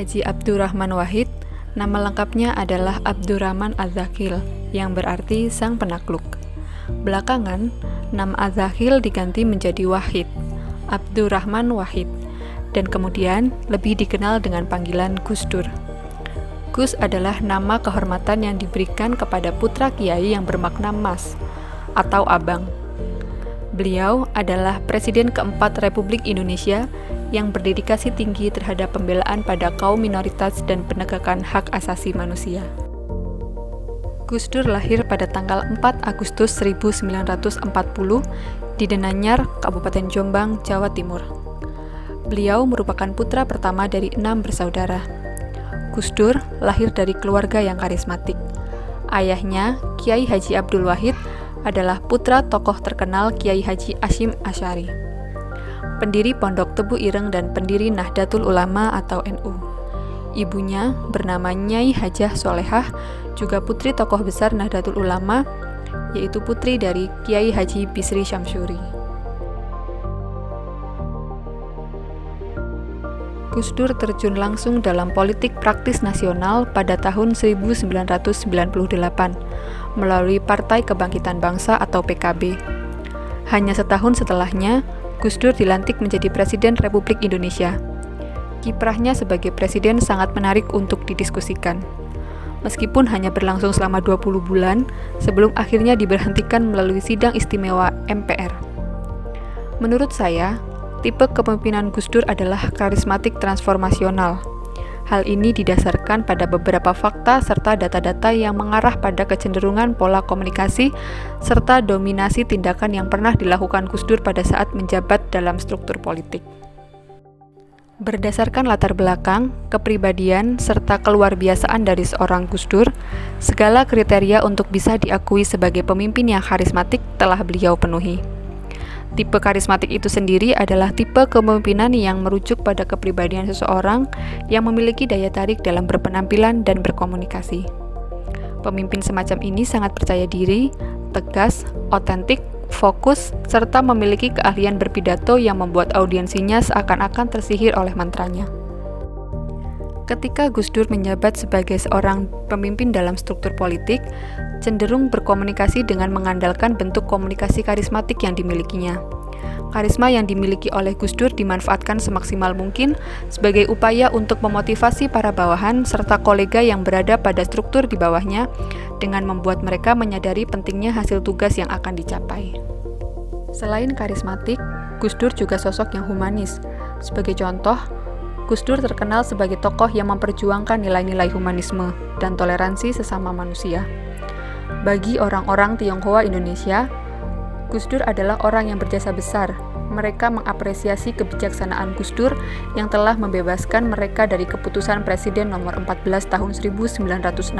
Haji Abdurrahman Wahid, nama lengkapnya adalah Abdurrahman Az-Zaghil, yang berarti sang penakluk. Belakangan, nama Az-Zaghil diganti menjadi Wahid, Abdurrahman Wahid, dan kemudian lebih dikenal dengan panggilan Gus Dur. Gus adalah nama kehormatan yang diberikan kepada putra kiai yang bermakna mas atau abang. Beliau adalah Presiden keempat Republik Indonesia yang berdedikasi tinggi terhadap pembelaan pada kaum minoritas dan penegakan hak asasi manusia. Gus Dur lahir pada tanggal 4 Agustus 1940 di Denanyar, Kabupaten Jombang, Jawa Timur. Beliau merupakan putra pertama dari 6 bersaudara. Gus Dur lahir dari keluarga yang karismatik. Ayahnya, Kiai Haji Abdul Wahid, adalah putra tokoh terkenal Kiai Haji Hasyim Asy'ari, pendiri Pondok Tebu Ireng dan pendiri Nahdlatul Ulama atau NU. Ibunya bernama Nyai Hajah Solehah, juga putri tokoh besar Nahdlatul Ulama, yaitu putri dari Kiai Haji Bisri Syamsuri. Gus Dur terjun langsung dalam politik praktis nasional pada tahun 1998 melalui Partai Kebangkitan Bangsa atau PKB. Hanya setahun setelahnya, Gus Dur dilantik menjadi Presiden Republik Indonesia. Kiprahnya sebagai presiden sangat menarik untuk didiskusikan. Meskipun hanya berlangsung selama 20 bulan, sebelum akhirnya diberhentikan melalui sidang istimewa MPR. Menurut saya, tipe kepemimpinan Gus Dur adalah karismatik transformasional. Hal ini didasarkan pada beberapa fakta serta data-data yang mengarah pada kecenderungan pola komunikasi serta dominasi tindakan yang pernah dilakukan Gus Dur pada saat menjabat dalam struktur politik. Berdasarkan latar belakang, kepribadian, serta keluarbiasaan dari seorang Gus Dur, segala kriteria untuk bisa diakui sebagai pemimpin yang karismatik telah beliau penuhi. Tipe karismatik itu sendiri adalah tipe kepemimpinan yang merujuk pada kepribadian seseorang yang memiliki daya tarik dalam berpenampilan dan berkomunikasi. Pemimpin semacam ini sangat percaya diri, tegas, otentik, fokus, serta memiliki keahlian berpidato yang membuat audiensinya seakan-akan tersihir oleh mantranya. Ketika Gus Dur menjabat sebagai seorang pemimpin dalam struktur politik, cenderung berkomunikasi dengan mengandalkan bentuk komunikasi karismatik yang dimilikinya. Karisma yang dimiliki oleh Gus Dur dimanfaatkan semaksimal mungkin sebagai upaya untuk memotivasi para bawahan serta kolega yang berada pada struktur di bawahnya dengan membuat mereka menyadari pentingnya hasil tugas yang akan dicapai. Selain karismatik, Gus Dur juga sosok yang humanis. Sebagai contoh, Gus Dur terkenal sebagai tokoh yang memperjuangkan nilai-nilai humanisme dan toleransi sesama manusia. Bagi orang-orang Tionghoa Indonesia, Gus Dur adalah orang yang berjasa besar. Mereka mengapresiasi kebijaksanaan Gus Dur yang telah membebaskan mereka dari keputusan Presiden nomor 14 tahun 1967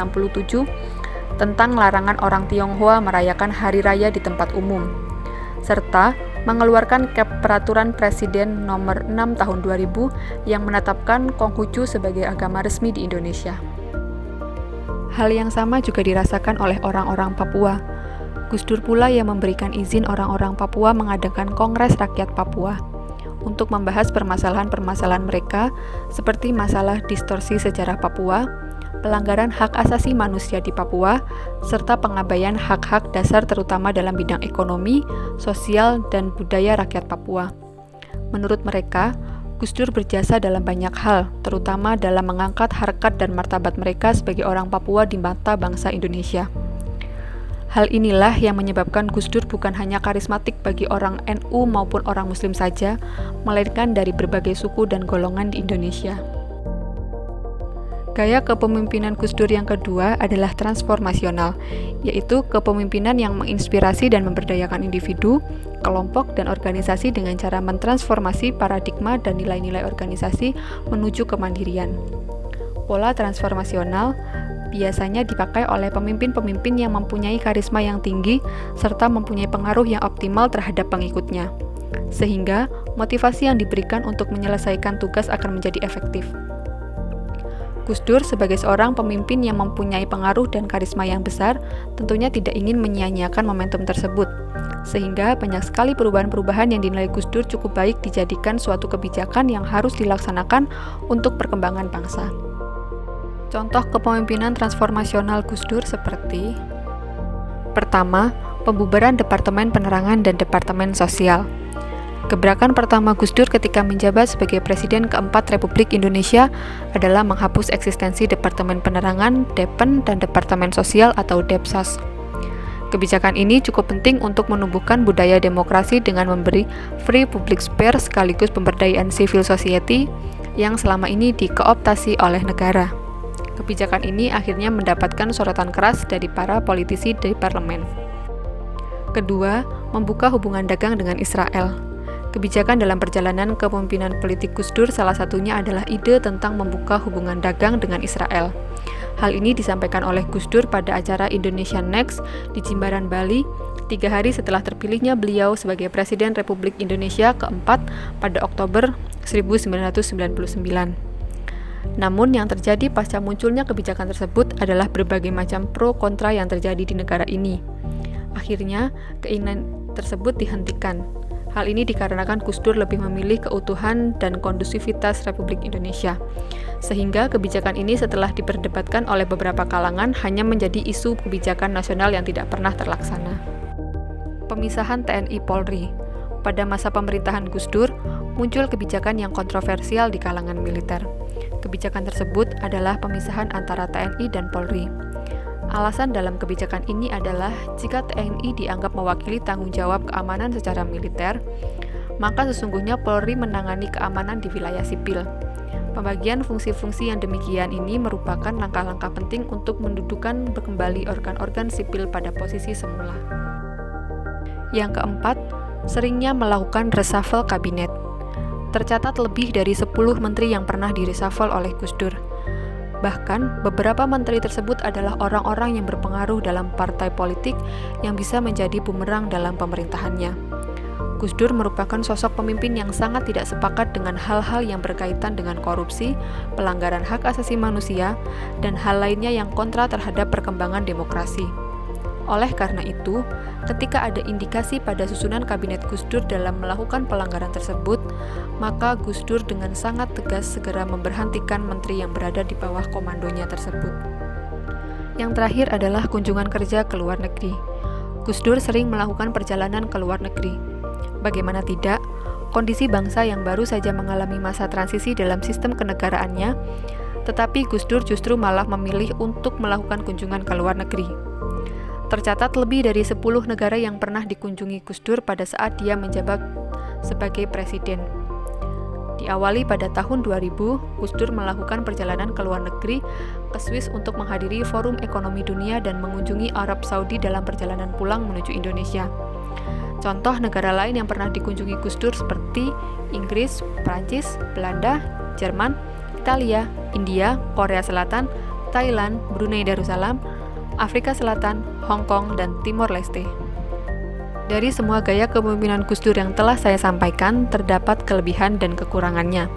tentang larangan orang Tionghoa merayakan hari raya di tempat umum, serta mengeluarkan peraturan Presiden nomor 6 tahun 2000 yang menetapkan Konghucu sebagai agama resmi di Indonesia. Hal yang sama juga dirasakan oleh orang-orang Papua. Gus Dur pula yang memberikan izin orang-orang Papua mengadakan Kongres Rakyat Papua untuk membahas permasalahan-permasalahan mereka seperti masalah distorsi sejarah Papua, pelanggaran hak asasi manusia di Papua, serta pengabaian hak-hak dasar terutama dalam bidang ekonomi, sosial, dan budaya rakyat Papua. Menurut mereka, Gus Dur berjasa dalam banyak hal, terutama dalam mengangkat harkat dan martabat mereka sebagai orang Papua di mata bangsa Indonesia. Hal inilah yang menyebabkan Gus Dur bukan hanya karismatik bagi orang NU maupun orang Muslim saja, melainkan dari berbagai suku dan golongan di Indonesia. Gaya kepemimpinan Gus Dur yang kedua adalah transformasional, yaitu kepemimpinan yang menginspirasi dan memberdayakan individu, kelompok, dan organisasi dengan cara mentransformasi paradigma dan nilai-nilai organisasi menuju kemandirian. Pola transformasional biasanya dipakai oleh pemimpin-pemimpin yang mempunyai karisma yang tinggi serta mempunyai pengaruh yang optimal terhadap pengikutnya, sehingga motivasi yang diberikan untuk menyelesaikan tugas akan menjadi efektif. Gus Dur sebagai seorang pemimpin yang mempunyai pengaruh dan karisma yang besar tentunya tidak ingin menyia-nyiakan momentum tersebut, sehingga banyak sekali perubahan-perubahan yang dinilai Gus Dur cukup baik dijadikan suatu kebijakan yang harus dilaksanakan untuk perkembangan bangsa. Contoh kepemimpinan transformasional Gus Dur seperti: pertama, pembubaran Departemen Penerangan dan Departemen Sosial. Gebrakan pertama Gus Dur ketika menjabat sebagai Presiden keempat Republik Indonesia adalah menghapus eksistensi Departemen Penerangan, Depen, dan Departemen Sosial atau Depsos. Kebijakan ini cukup penting untuk menumbuhkan budaya demokrasi dengan memberi free public sphere sekaligus pemberdayaan civil society yang selama ini dikooptasi oleh negara. Kebijakan ini akhirnya mendapatkan sorotan keras dari para politisi di parlemen. Kedua, membuka hubungan dagang dengan Israel. Kebijakan dalam perjalanan kepemimpinan politik Gus Dur salah satunya adalah ide tentang membuka hubungan dagang dengan Israel. Hal ini disampaikan oleh Gus Dur pada acara Indonesia Next di Jimbaran, Bali, 3 hari setelah terpilihnya beliau sebagai Presiden Republik Indonesia keempat pada Oktober 1999. Namun yang terjadi pasca munculnya kebijakan tersebut adalah berbagai macam pro kontra yang terjadi di negara ini. Akhirnya, keinginan tersebut dihentikan. Hal ini dikarenakan Gus Dur lebih memilih keutuhan dan kondusivitas Republik Indonesia. Sehingga kebijakan ini setelah diperdebatkan oleh beberapa kalangan hanya menjadi isu kebijakan nasional yang tidak pernah terlaksana. Pemisahan TNI Polri. Pada masa pemerintahan Gus Dur, muncul kebijakan yang kontroversial di kalangan militer. Kebijakan tersebut adalah pemisahan antara TNI dan Polri. Alasan dalam kebijakan ini adalah jika TNI dianggap mewakili tanggung jawab keamanan secara militer, maka sesungguhnya Polri menangani keamanan di wilayah sipil. Pembagian fungsi-fungsi yang demikian ini merupakan langkah-langkah penting untuk mendudukan kembali organ-organ sipil pada posisi semula. Yang keempat, seringnya melakukan reshuffle kabinet. Tercatat lebih dari 10 menteri yang pernah direshuffle oleh Gus Dur. Bahkan, beberapa menteri tersebut adalah orang-orang yang berpengaruh dalam partai politik yang bisa menjadi bumerang dalam pemerintahannya. Gus Dur merupakan sosok pemimpin yang sangat tidak sepakat dengan hal-hal yang berkaitan dengan korupsi, pelanggaran hak asasi manusia, dan hal lainnya yang kontra terhadap perkembangan demokrasi. Oleh karena itu, ketika ada indikasi pada susunan kabinet Gus Dur dalam melakukan pelanggaran tersebut, maka Gus Dur dengan sangat tegas segera memberhentikan menteri yang berada di bawah komandonya tersebut. Yang terakhir adalah kunjungan kerja ke luar negeri. Gus Dur sering melakukan perjalanan ke luar negeri. Bagaimana tidak, kondisi bangsa yang baru saja mengalami masa transisi dalam sistem kenegaraannya, tetapi Gus Dur justru malah memilih untuk melakukan kunjungan ke luar negeri. Tercatat lebih dari 10 negara yang pernah dikunjungi Gus Dur pada saat dia menjabat sebagai presiden. Diawali pada tahun 2000, Gus Dur melakukan perjalanan ke luar negeri ke Swiss untuk menghadiri Forum Ekonomi Dunia dan mengunjungi Arab Saudi dalam perjalanan pulang menuju Indonesia. Contoh negara lain yang pernah dikunjungi Gus Dur seperti Inggris, Prancis, Belanda, Jerman, Italia, India, Korea Selatan, Thailand, Brunei Darussalam, Afrika Selatan, Hong Kong, dan Timor Leste. Dari semua gaya kepemimpinan Gus Dur yang telah saya sampaikan, terdapat kelebihan dan kekurangannya.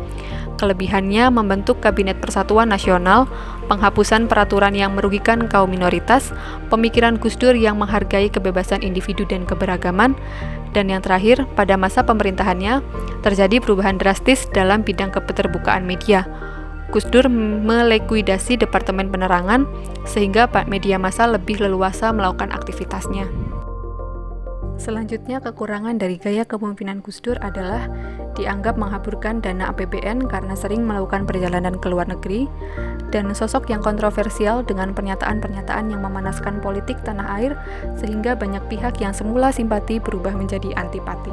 Kelebihannya membentuk Kabinet Persatuan Nasional, penghapusan peraturan yang merugikan kaum minoritas, pemikiran Gus Dur yang menghargai kebebasan individu dan keberagaman, dan yang terakhir, pada masa pemerintahannya, terjadi perubahan drastis dalam bidang keterbukaan media. Gus Dur melikuidasi Departemen Penerangan, sehingga media massa lebih leluasa melakukan aktivitasnya. Selanjutnya, kekurangan dari gaya kepemimpinan Gus Dur adalah dianggap menghaburkan dana APBN karena sering melakukan perjalanan ke luar negeri, dan sosok yang kontroversial dengan pernyataan-pernyataan yang memanaskan politik tanah air, sehingga banyak pihak yang semula simpati berubah menjadi antipati.